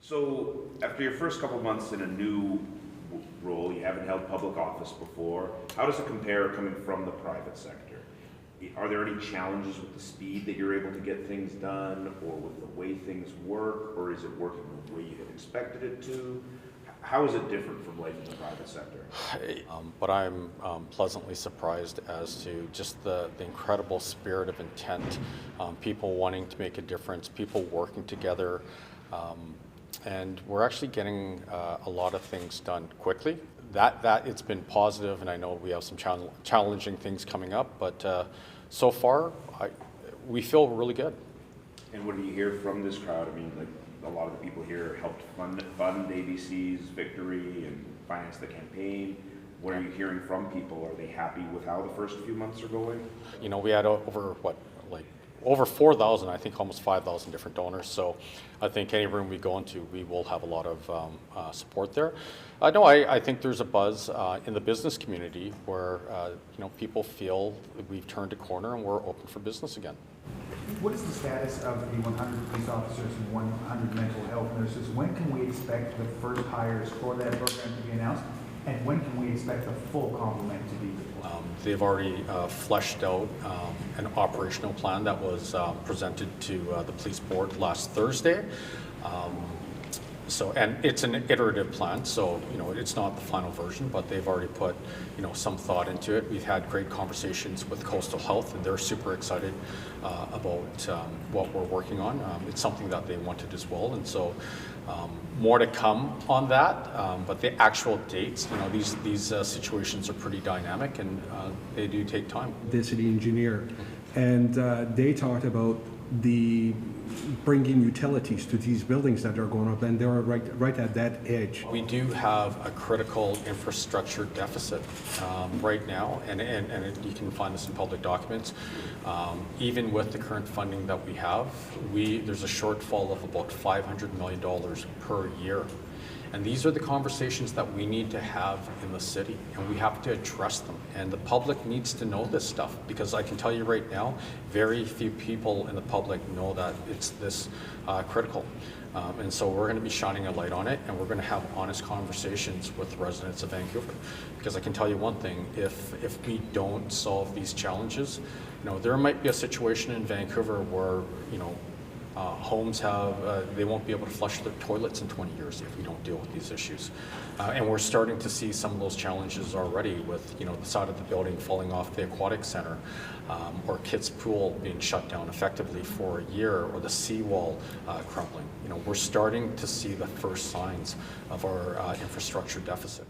So after your first couple months in a new role, you haven't held public office before, how does it compare coming from the private sector? Are there any challenges with the speed that you're able to get things done, or with the way things work, or is it working the way you had expected it to? How is it different from life in the private sector? But I'm pleasantly surprised as to just the incredible spirit of intent, people wanting to make a difference, people working together, and we're actually getting a lot of things done quickly. That it's been positive, and I know we have some challenging things coming up, but so far we feel really good. And what do you hear from this crowd? I mean, like, a lot of the people here helped fund ABC's victory and finance the campaign. What are you hearing from people? Are they happy with how the first few months are going? You know, we had over 4,000, I think almost 5,000 different donors. So I think any room we go into, we will have a lot of support there. No, I think there's a buzz in the business community where you know, people feel we've turned a corner and we're open for business again. What is the status of the 100 police officers and 100 mental health nurses? When can we expect the first hires for that program to be announced? And when can we expect the full complement to be deployed? They've already fleshed out an operational plan that was presented to the police board last Thursday. And it's an iterative plan, so you know, it's not the final version, but they've already put, you know, some thought into it. We've had great conversations with Coastal Health, and they're super excited about what we're working on. It's something that they wanted as well, and so more to come on that. But the actual dates, you know, these situations are pretty dynamic, and they do take time. The city engineer, and they talked about the bringing utilities to these buildings that are going up, and they're right at that edge. We do have a critical infrastructure deficit right now, and you can find this in public documents. Even with the current funding that we have, there's a shortfall of about $500 million per year. And these are the conversations that we need to have in the city, and we have to address them. And the public needs to know this stuff, because I can tell you right now, very few people in the public know that it's this critical. And so we're going to be shining a light on it, and we're going to have honest conversations with the residents of Vancouver. Because I can tell you one thing, if we don't solve these challenges, you know, there might be a situation in Vancouver where, you know, homes they won't be able to flush their toilets in 20 years if we don't deal with these issues. And we're starting to see some of those challenges already with, you know, the side of the building falling off the aquatic center, or Kids Pool being shut down effectively for a year, or the seawall crumbling. You know, we're starting to see the first signs of our infrastructure deficit.